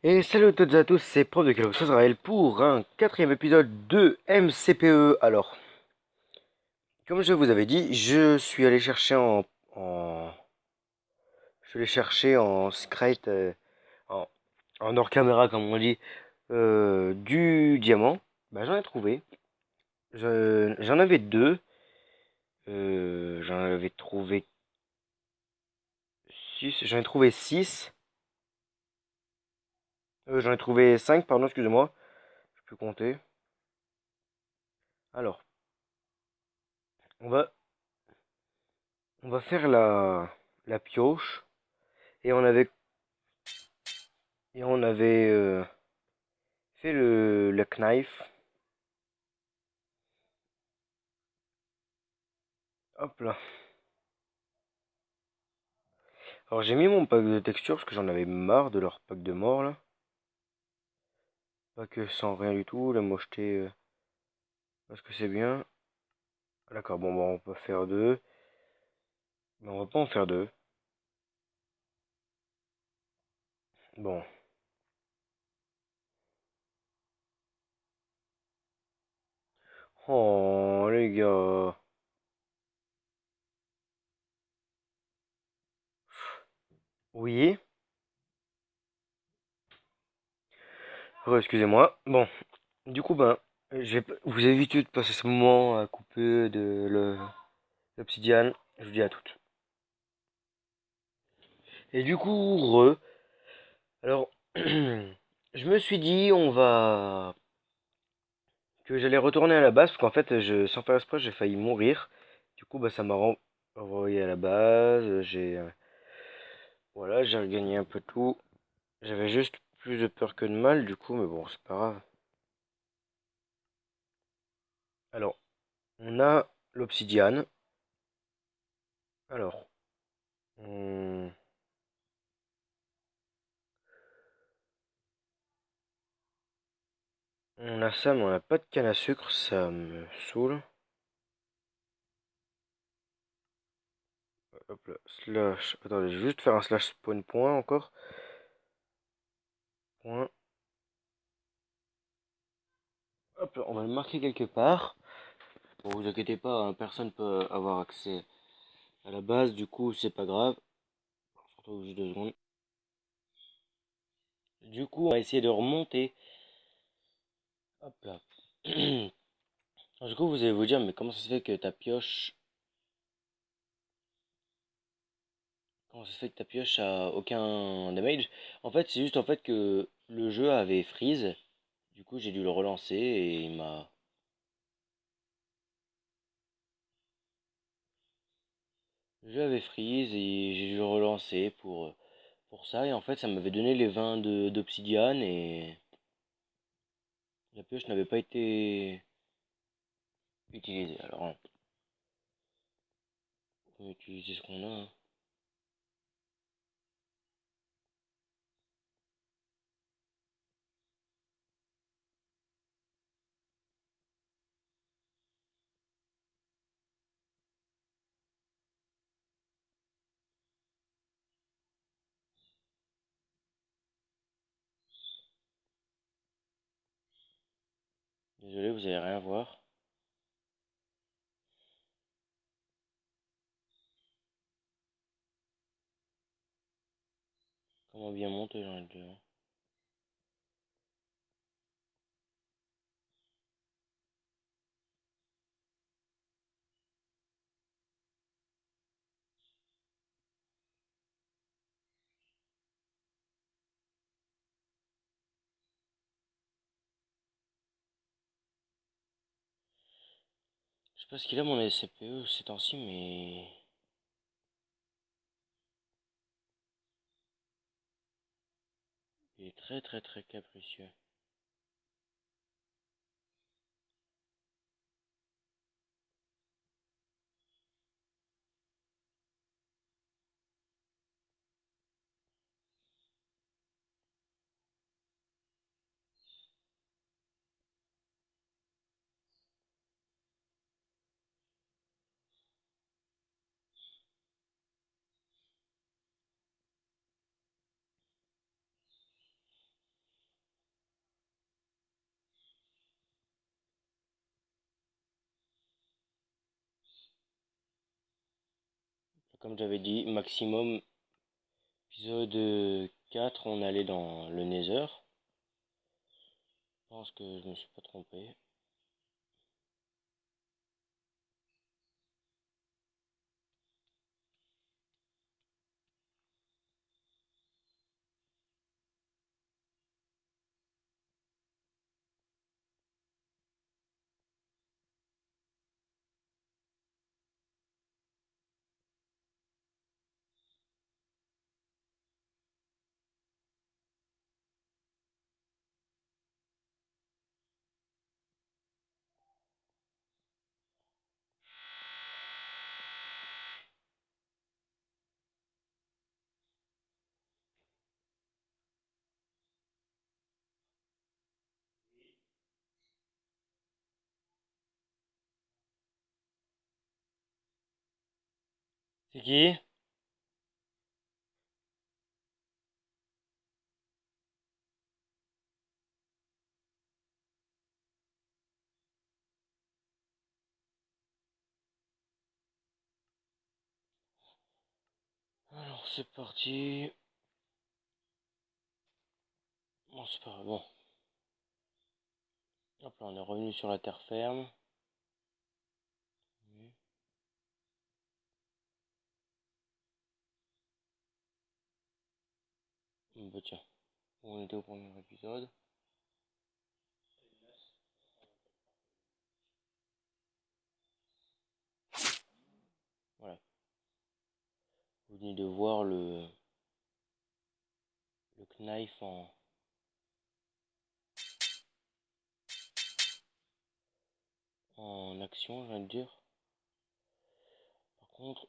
Et salut à toutes et à tous, c'est Prof de Calogos Israël pour un quatrième épisode de MCPE. Alors, comme je vous avais dit, je suis allé chercher en je suis allé chercher en secret, en, en hors caméra comme on dit, du diamant. Bah j'en ai trouvé. J'en avais deux. J'en avais trouvé six. J'en ai trouvé six. J'en ai trouvé cinq, pardon, excusez-moi. Je peux compter. Alors, on va on va faire la pioche. Et on avait fait le knife. Hop là. Alors j'ai mis mon pack de texture parce que j'en avais marre de leur pack de mort là. Pas que sans rien du tout, la mocheté. Parce que c'est bien. D'accord, bon bah on peut faire deux. Mais on va pas en faire deux. Bon. Oh les gars. Oui. Excusez-moi. Bon. Du coup ben. Vous évitez de passer ce moment à couper l'obsidiane. Je vous dis à toutes. Et du coup, alors, je me suis dit, que j'allais retourner à la base, parce qu'en fait, sans faire exprès, j'ai failli mourir. Du coup, bah, ça m'a renvoyé à la base. Voilà, j'ai regagné un peu tout. J'avais juste plus de peur que de mal, du coup, mais bon, c'est pas grave. Alors, on a l'obsidiane. Alors, on, on a ça, mais on n'a pas de canne à sucre, ça me saoule. Hop là, slash. Attendez, je vais juste faire un slash spawn point encore. Point. Hop là, on va le marquer quelque part. Bon, vous inquiétez pas, hein, personne peut avoir accès à la base, du coup, c'est pas grave. Surtout juste 2 secondes. Du coup, on va essayer de remonter. Hop là. Alors, du coup, vous allez vous dire, mais comment ça se fait que ta pioche. Comment ça se fait que ta pioche a aucun damage? En fait, c'est juste en fait que le jeu avait freeze. Du coup, j'ai dû le relancer et il m'a. Le jeu avait freeze et j'ai dû le relancer pour ça. Et en fait, ça m'avait donné les 20 d'obsidiane et la pioche n'avait pas été utilisée. Alors, on va utiliser ce qu'on a, hein. Désolé, vous allez rien voir. Comment bien monter, j'en ai deux. Je sais pas ce qu'il a mon SCPE ces temps-ci, mais il est très très très capricieux. Comme j'avais dit, maximum épisode 4, on allait dans le Nether. Je pense que je me suis pas trompé. C'est qui? Alors c'est parti. Bon, c'est pas bon. Hop là, on est revenu sur la terre ferme. Bah tiens, on était au premier épisode. Voilà. Vous venez de voir le knife en action, je viens de dire. Par contre,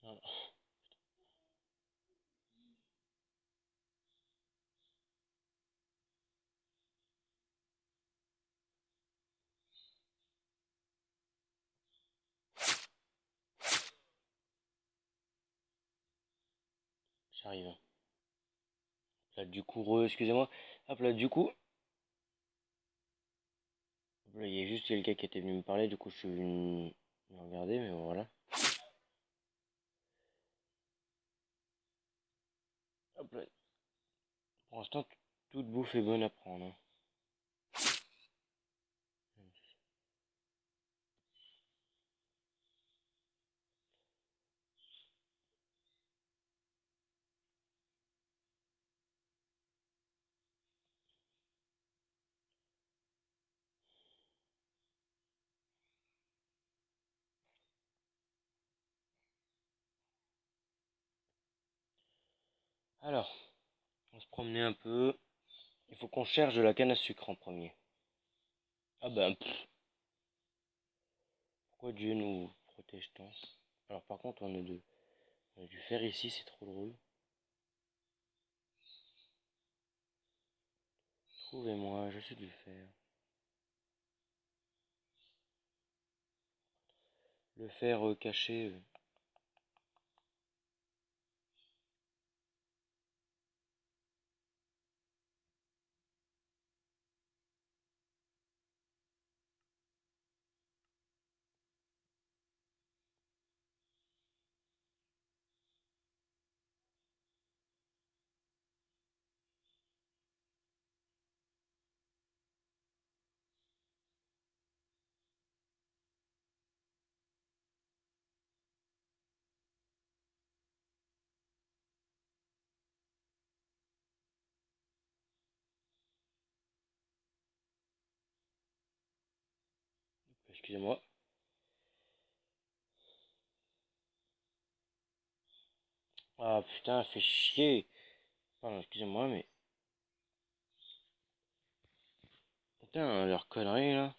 voilà, j'arrive. Là du coup, excusez-moi. Hop là du coup, là, il y a juste quelqu'un qui était venu me parler, du coup je suis venu regarder, mais voilà. Hop là. Pour l'instant, toute bouffe est bonne à prendre, hein. Alors, on va se promener un peu. Il faut qu'on cherche de la canne à sucre en premier. Ah ben, pourquoi Dieu nous protège tant? Alors par contre, on a du fer ici, c'est trop drôle. Trouvez-moi, je suis du fer. Le fer caché. Excusez-moi. Ah putain, fait chier. Pardon, excusez-moi, mais Putain, leur connerie là.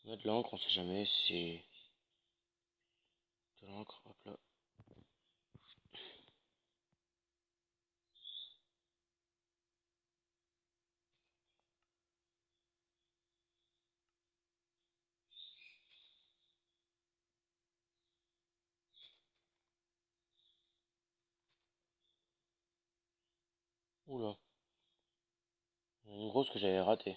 Mettre de l'encre, on sait jamais, c'est de l'encre, hop là. Oula, une grosse que j'avais ratée.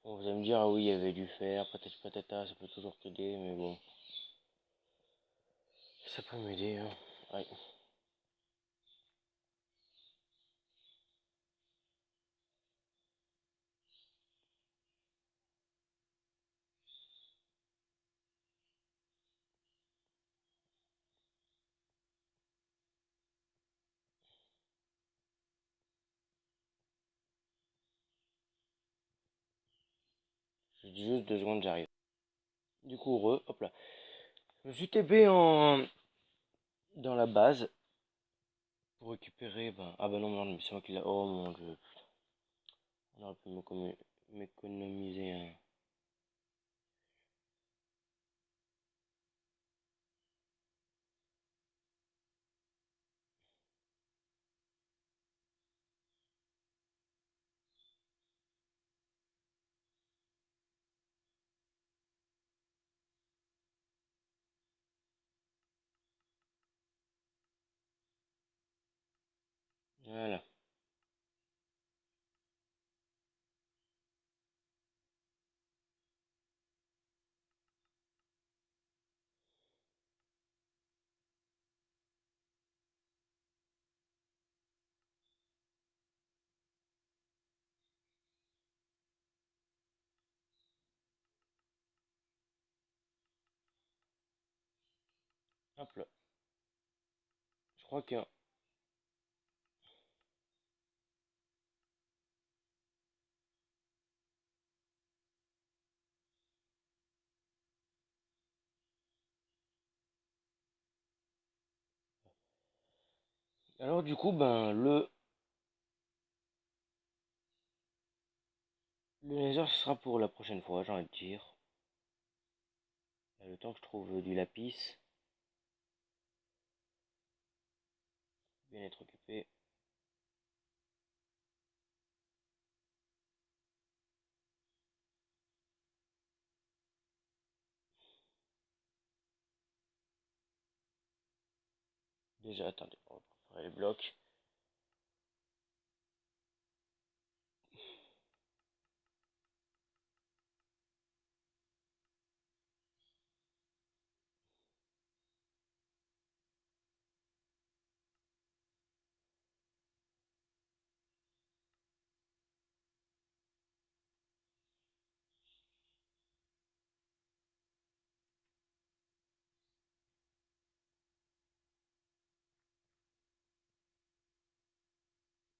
Bon, vous allez me dire, ah oui, il y avait du fer, peut-être patata, ça peut toujours t'aider, mais bon, ça peut m'aider, hein. Ouais. Je dis juste 2 secondes, j'arrive. Du coup, hop là. Je me suis TP dans la base pour récupérer, ben, ah bah non, non, mais c'est moi qui l'a, oh mon dieu, on aurait pu m'économiser un. Voilà, hop là. Je crois que, alors du coup, ben, le laser, ce sera pour la prochaine fois, j'ai envie de dire. Le temps que je trouve du lapis, bien être occupé. Déjà, attendez, on va préparer les blocs.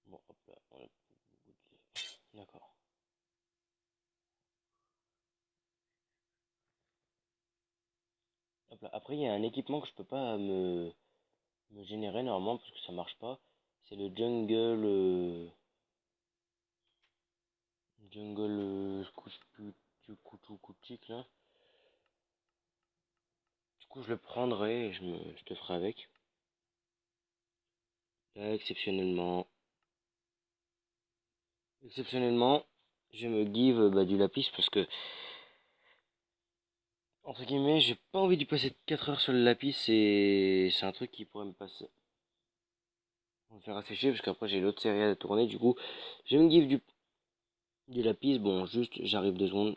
Bon, hop là, on a... D'accord. Hop là. Après, il y a un équipement que je peux pas me générer normalement parce que ça marche pas. C'est le jungle Kuchik là. Du coup, je le prendrai et je te ferai avec. Là, exceptionnellement, je me give bah, du lapis parce que, entre guillemets, j'ai pas envie d'y passer 4 heures sur le lapis et c'est un truc qui pourrait me faire assécher parce qu'après j'ai l'autre série à tourner. Du coup, je me give du lapis. Bon, juste, j'arrive 2 secondes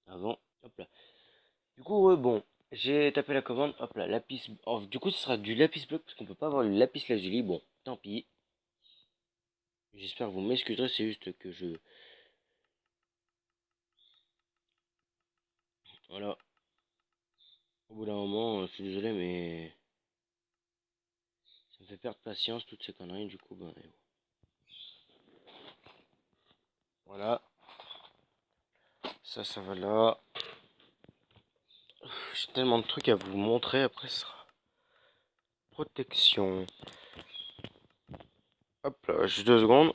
avant. Hop là. Du coup, bon, j'ai tapé la commande. Hop là, lapis. Oh, du coup, ce sera du lapis bloc parce qu'on peut pas avoir le lapis lazuli. Bon, tant pis. J'espère que vous m'excuserez. C'est juste que je. Voilà. Au bout d'un moment, je suis désolé, mais ça me fait perdre patience, toutes ces conneries, du coup, ben, voilà. Ça va là. J'ai tellement de trucs à vous montrer, après ça sera protection. Hop là, juste 2 secondes.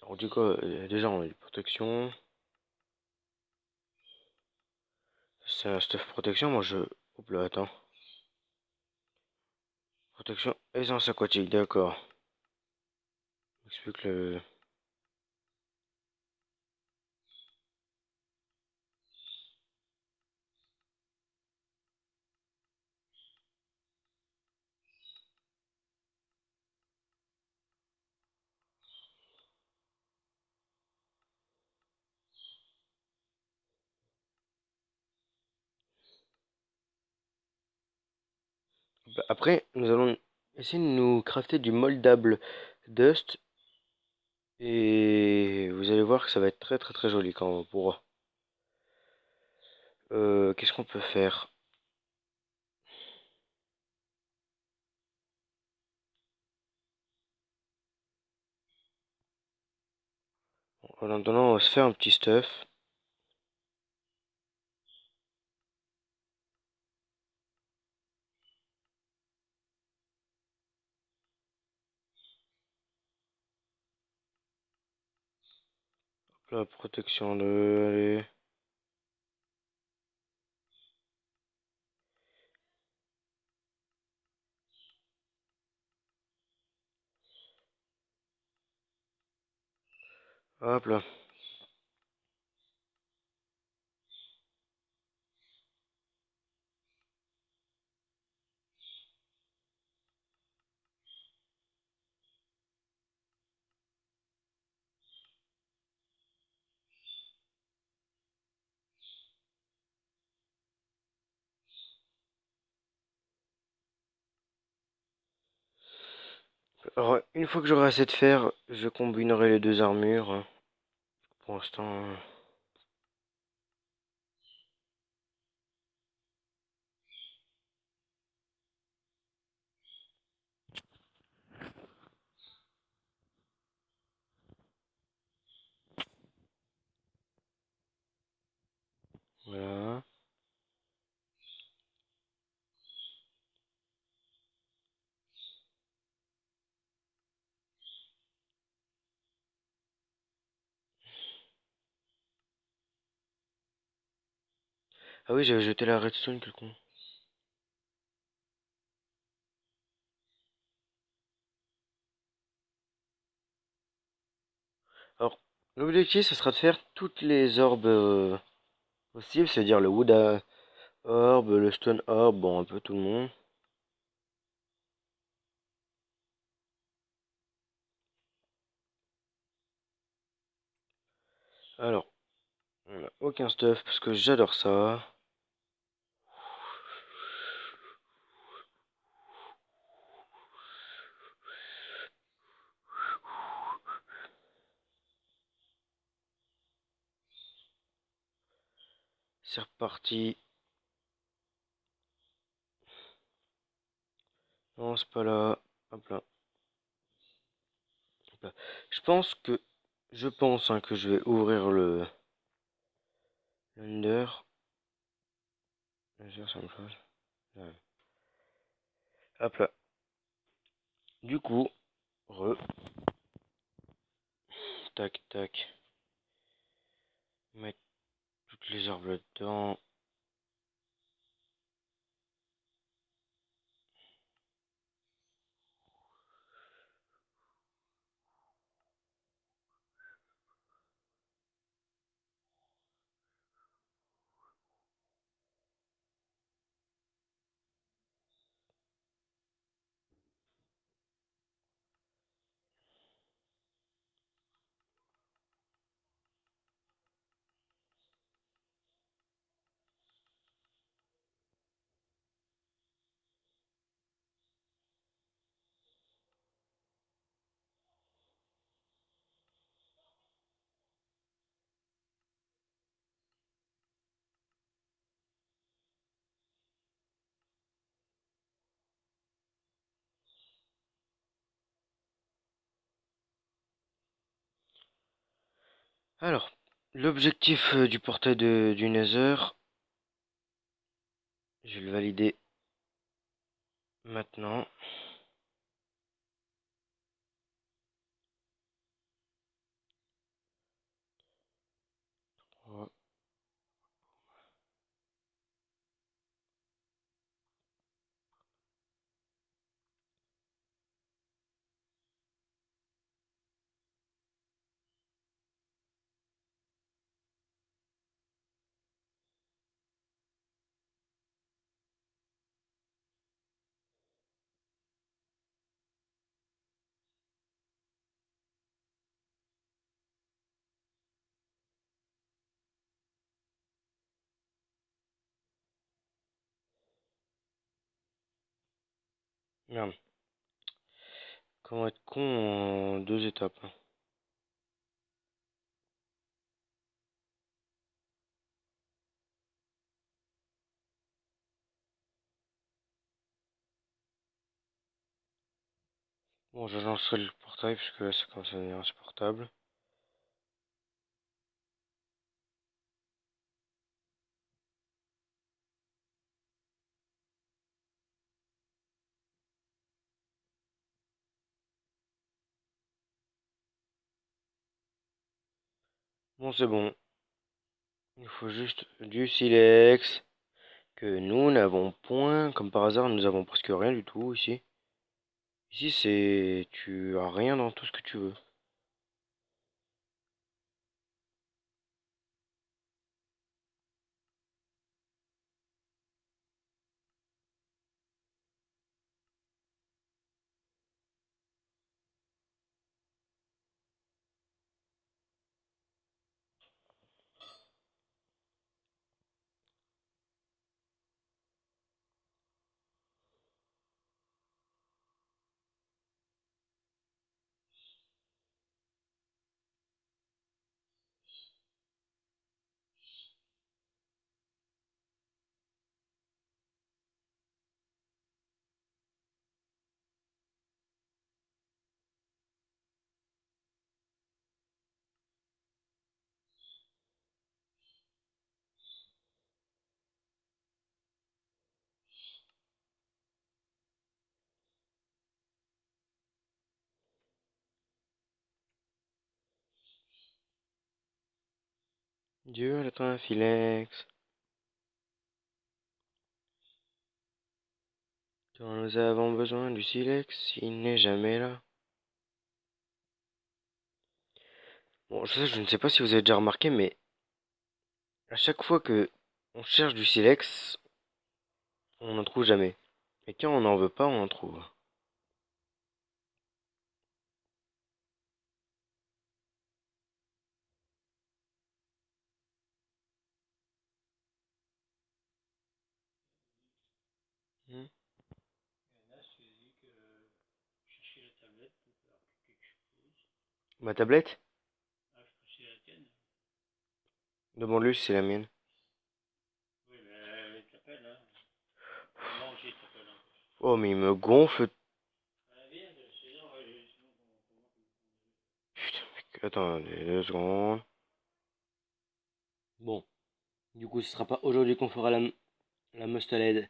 Alors du coup, déjà on a une protection. C'est un stuff protection, moi je... Hop là, attends. Protection essence aquatique, d'accord. Explique le... Après, nous allons essayer de nous crafter du moldable dust. Et vous allez voir que ça va être très très très joli quand on pourra. Qu'est-ce qu'on peut faire? En attendant, on va se faire un petit stuff. La protection de... Allez. Hop là. Alors, une fois que j'aurai assez de fer, je combinerai les deux armures. Pour l'instant... Voilà. Ah oui, j'avais jeté la redstone, quel con. Alors, l'objectif, ce sera de faire toutes les orbes possibles, c'est-à-dire le wood orb, le stone orb, bon, un peu tout le monde. Alors, on n'a aucun stuff parce que j'adore ça. C'est reparti. Non, c'est pas là. Hop là. Hop là. Je pense que... Je pense hein, que je vais ouvrir le... L'Under. C'est la même chose. Ouais. Hop là. Du coup, re... Tac, tac. Mettre toutes les herbes là-dedans. Alors, l'objectif du portail du Nether, je vais le valider maintenant. Merde, comment être con en 2 étapes. Bon, je lancerai le portail parce que là, ça commence à devenir insupportable. Bon, c'est bon. Il faut juste du silex que nous n'avons point. Comme par hasard, nous avons presque rien du tout ici. Ici, c'est... Tu as rien dans tout ce que tu veux. Dieu, attends un silex. Quand nous avons besoin du silex, il n'est jamais là. Bon, je ne sais pas si vous avez déjà remarqué, mais à chaque fois que on cherche du silex, on n'en trouve jamais. Et quand on n'en veut pas, on en trouve. Hmm. Ma tablette? Demande-lui si c'est la mienne. Oh, mais il me gonfle. Putain, attends, 2 secondes. Bon, du coup, ce sera pas aujourd'hui qu'on fera la Mustaled,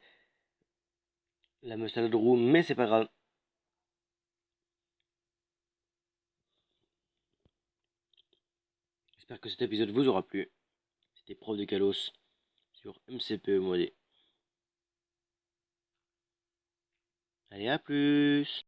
la Mustaled Room, mais c'est pas grave. J'espère que cet épisode vous aura plu. C'était Prof de Kalos sur MCPE modé. Allez, à plus!